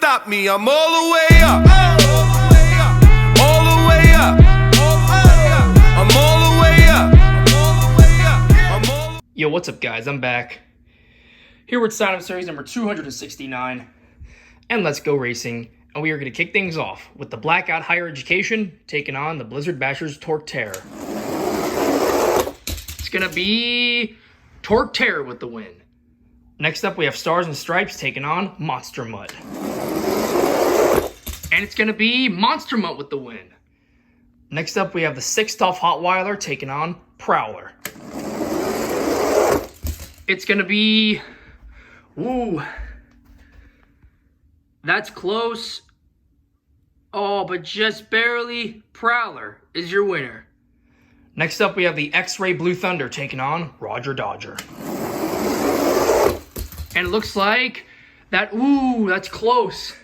stop me. I'm all the way up. All the way up. I'm all the way up. Yo, what's up, guys? I'm back. Here with Sign Up Series number 269. And let's go racing. And we are going to kick things off with the Blackout Higher Education taking on the Blizzard Bashers Torque Terror. It's going to be Torque Terror with the win. Next up, we have Stars and Stripes taking on Monster Mutt. And it's going to be Monster Mutt with the win. Next up, we have the 6 Tough Hotweiler taking on Prowler. It's going to be... Ooh. That's close. Oh, but just barely. Prowler is your winner. Next up, we have the X-Ray Blue Thunder taking on Roger Dodger. And it looks like that, ooh, that's close.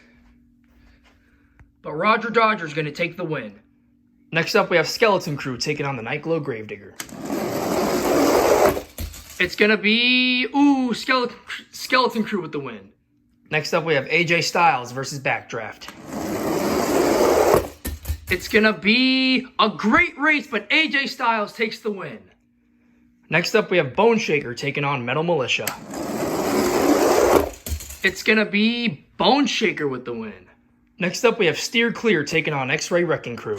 But Roger Dodger is going to take the win. Next up, we have Skeleton Crew taking on the Nightglow Gravedigger. It's going to be, ooh, Skeleton Crew with the win. Next up, we have AJ Styles versus Backdraft. It's going to be a great race, but AJ Styles takes the win. Next up, we have Bone Shaker taking on Metal Militia. It's going to be Bone Shaker with the win. Next up, we have Steer Clear taking on X-Ray Wrecking Crew.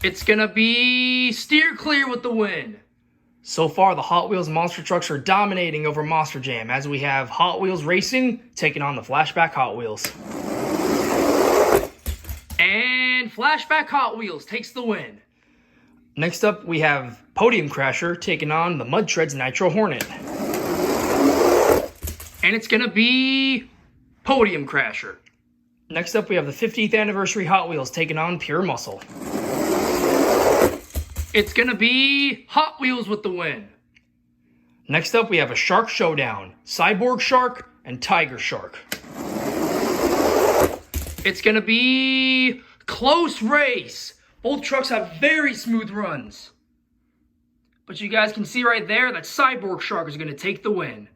It's going to be Steer Clear with the win. So far, the Hot Wheels monster trucks are dominating over Monster Jam, as we have Hot Wheels Racing taking on the Flashback Hot Wheels. And Flashback Hot Wheels takes the win. Next up, we have Podium Crasher taking on the Mud Treads Nitro Hornet. And it's going to be Podium Crasher. Next up, we have the 50th Anniversary Hot Wheels taking on Pure Muscle. It's going to be Hot Wheels with the win. Next up, we have a Shark Showdown. Cyborg Shark and Tiger Shark. It's going to be close race. Both trucks have very smooth runs. But you guys can see right there that Cyborg Shark is going to take the win.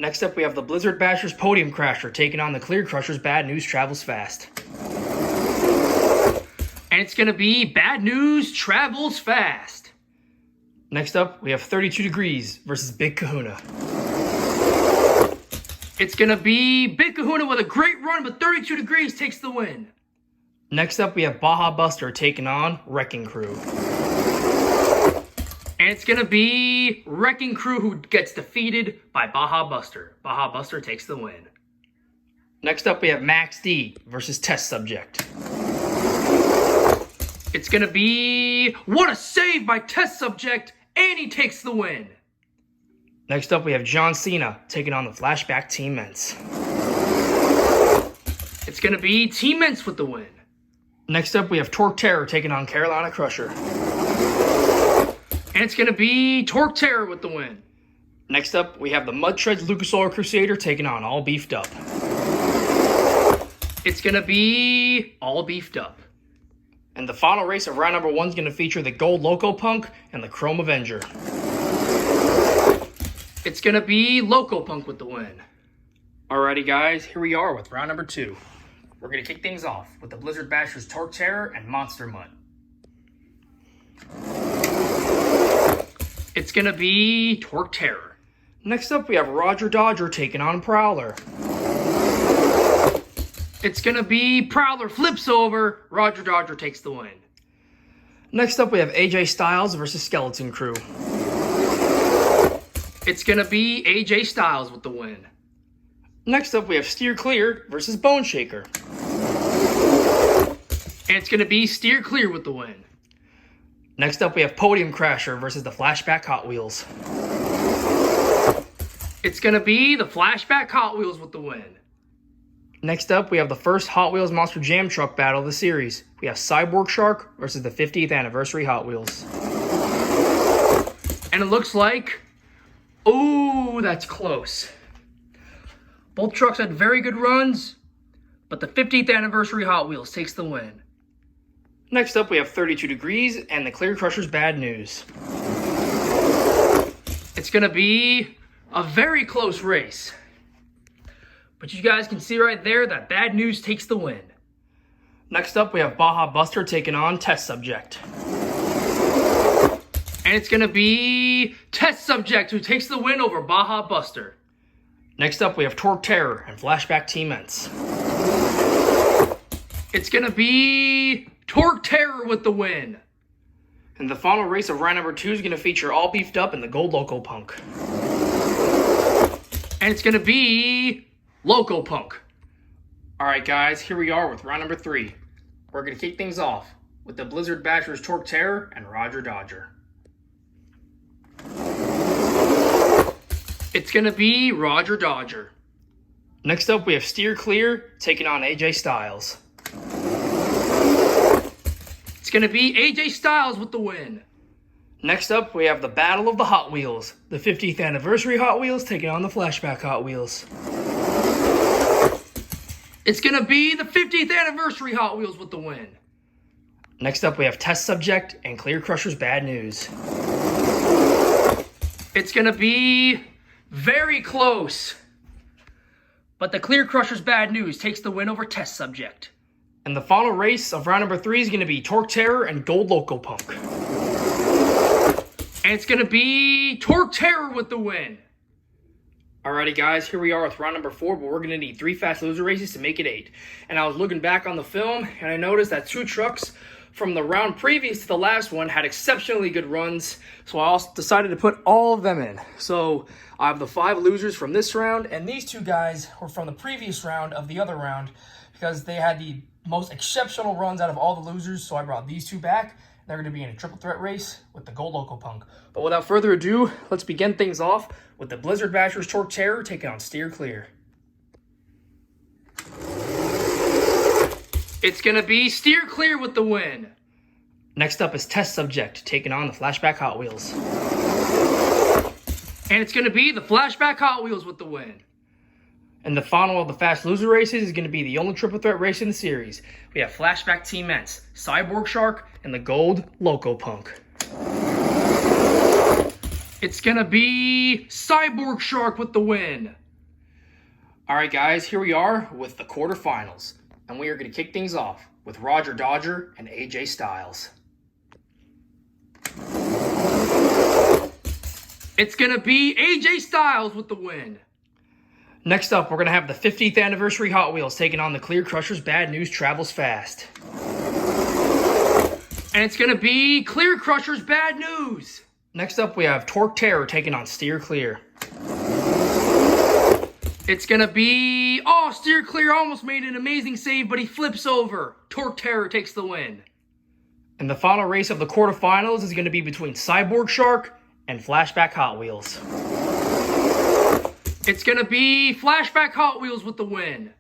Next up, we have the Blizzard Bashers Podium Crasher taking on the Clear Crushers Bad News Travels Fast. And it's going to be Bad News Travels Fast. Next up, we have 32 Degrees versus Big Kahuna. It's going to be Big Kahuna with a great run, but 32 Degrees takes the win. Next up, we have Baja Buster taking on Wrecking Crew. And it's going to be Wrecking Crew who gets defeated by Baja Buster. Baja Buster takes the win. Next up, we have Max D versus Test Subject. It's going to be, what a save by Test Subject, and he takes the win. Next up, we have John Cena taking on the Flashback Team Ments. It's going to be Team Ments with the win. Next up, we have Torque Terror taking on Carolina Crusher. And it's going to be Torque Terror with the win. Next up, we have the Mud Treads Lucas Oil Crusader taking on All Beefed Up. It's going to be All Beefed Up. And the final race of round number 1 is going to feature the Gold Loco Punk and the Chrome Avenger. It's going to be Loco Punk with the win. Alrighty, guys, here we are with round number 2. We're going to kick things off with the Blizzard Bashers Torque Terror and Monster Mutt. It's going to be Torque Terror. Next up, we have Roger Dodger taking on Prowler. It's going to be Prowler flips over. Roger Dodger takes the win. Next up, we have AJ Styles versus Skeleton Crew. It's going to be AJ Styles with the win. Next up, we have Steer Clear versus Bone Shaker. And it's going to be Steer Clear with the win. Next up, we have Podium Crasher versus the Flashback Hot Wheels. It's going to be the Flashback Hot Wheels with the win. Next up, we have the first Hot Wheels Monster Jam Truck battle of the series. We have Cyborg Shark versus the 50th Anniversary Hot Wheels. And it looks like, ooh, that's close. Both trucks had very good runs, but the 50th Anniversary Hot Wheels takes the win. Next up, we have 32 Degrees and the Clear Crushers Bad News. It's going to be a very close race. But you guys can see right there that Bad News takes the win. Next up, we have Baja Buster taking on Test Subject. And it's going to be Test Subject who takes the win over Baja Buster. Next up, we have Torque Terror and Flashback Team Ents. It's going to be Torque Terror with the win. And the final race of round number 2 is going to feature All Beefed Up and the Gold Loco Punk. And it's going to be Loco Punk. Alright guys, here we are with round number 3. We're going to kick things off with the Blizzard Bashers Torque Terror and Roger Dodger. It's going to be Roger Dodger. Next up, we have Steer Clear taking on AJ Styles. It's going to be AJ Styles with the win. Next up, we have the Battle of the Hot Wheels. The 50th Anniversary Hot Wheels taking on the Flashback Hot Wheels. It's going to be the 50th Anniversary Hot Wheels with the win. Next up, we have Test Subject and Clear Crushers Bad News. It's going to be very close. But the Clear Crushers Bad News takes the win over Test Subject. And the final race of round number 3 is going to be Torque Terror and Gold Loco Punk. And it's going to be Torque Terror with the win. Alrighty guys, here we are with round number 4, but we're going to need 3 fast loser races to make it 8. And I was looking back on the film, and I noticed that 2 trucks from the round previous to the last one had exceptionally good runs, so I also decided to put all of them in. So I have the 5 losers from this round, and these 2 guys were from the previous round of the other round because they had the most exceptional runs out of all the losers, so I brought these 2 back. They're going to be in a triple threat race with the Gold Loco Punk. But without further ado, let's begin things off with the Blizzard Bashers Torque Terror taking on Steer Clear. It's going to be Steer Clear with the win. Next up is Test Subject taking on the Flashback Hot Wheels. And it's going to be the Flashback Hot Wheels with the win. And the final of the fast loser races is going to be the only triple threat race in the series. We have Flashback Team Ents, Cyborg Shark, and the Gold Loco Punk. It's going to be Cyborg Shark with the win. Alright guys, here we are with the quarterfinals. And we are going to kick things off with Roger Dodger and AJ Styles. It's going to be AJ Styles with the win. Next up, we're going to have the 50th Anniversary Hot Wheels taking on the Clear Crushers Bad News Travels Fast. And it's going to be Clear Crushers Bad News. Next up, we have Torque Terror taking on Steer Clear. It's going to be... Oh, Steer Clear almost made an amazing save, but he flips over. Torque Terror takes the win. And the final race of the quarterfinals is going to be between Cyborg Shark and Flashback Hot Wheels. It's going to be Flashback Hot Wheels with the win.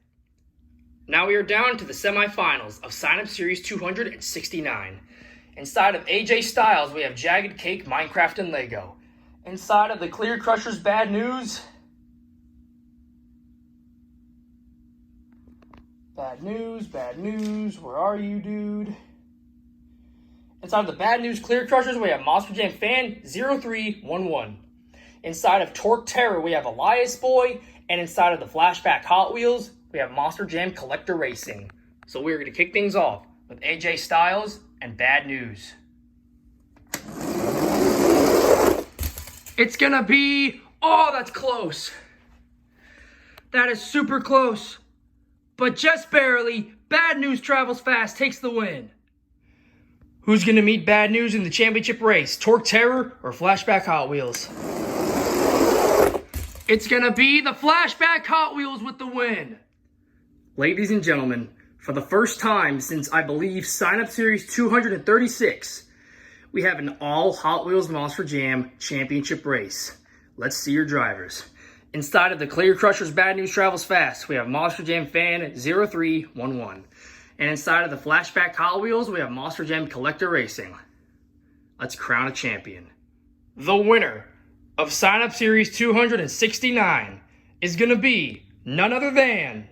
Now we are down to the semifinals of Sign Up Series 269. Inside of AJ Styles, we have Jagged Cake, Minecraft, and Lego. Inside of the Clear Crushers Bad News... Bad news, where are you, dude? Inside of the Bad News Clear Crushers, we have Monster Jam Fan 0311. Inside of Torque Terror, we have Elias Boy. And inside of the Flashback Hot Wheels, we have Monster Jam Collector Racing. So we're going to kick things off with AJ Styles and Bad News. It's going to be... Oh, that's close. That is super close. But just barely, Bad News Travels Fast takes the win. Who's going to meet Bad News in the championship race? Torque Terror or Flashback Hot Wheels? It's going to be the Flashback Hot Wheels with the win. Ladies and gentlemen, for the first time since I believe Sign Up Series 236, we have an all Hot Wheels Monster Jam championship race. Let's see your drivers. Inside of the Clear Crushers Bad News Travels Fast, we have Monster Jam Fan 0311. And inside of the Flashback Hot Wheels, we have Monster Jam Collector Racing. Let's crown a champion. The winner of Sign Up Series 269 is going to be none other than...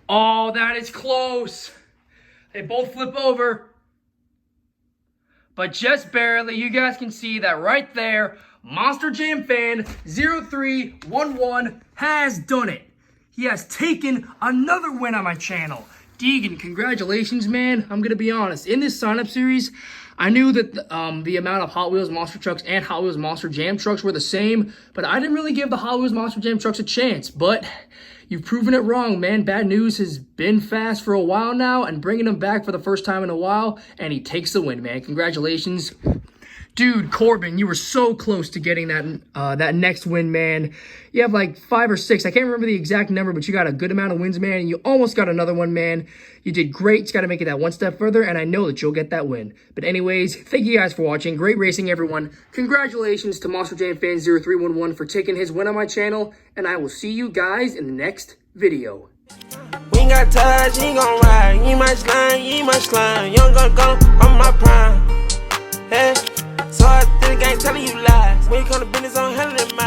Oh, that is close. They both flip over. but just barely. You guys can see that right there. Monster Jam Fan 0311 has done it. He has taken another win on my channel. Deegan, congratulations, man. I'm going to be honest. In this sign-up series, I knew that the amount of Hot Wheels Monster Trucks and Hot Wheels Monster Jam Trucks were the same, but I didn't really give the Hot Wheels Monster Jam Trucks a chance. But you've proven it wrong, man. Bad News has been fast for a while now and bringing him back for the first time in a while, and he takes the win, man. Congratulations. Dude, Corbin, you were so close to getting that next win, man. You have like 5 or 6. I can't remember the exact number, but you got a good amount of wins, man. And you almost got another one, man. You did great. Just got to make it that one step further, and I know that you'll get that win. But anyways, thank you guys for watching. Great racing, everyone. Congratulations to Monster Jam Fan 0311 for taking his win on my channel, and I will see you guys in the next video. We ain't got touch, he gon' ride. You my slime, you my slime. You don't gonna go on my prime. Hey. So I think I ain't telling you lies. When you come to business on hell in my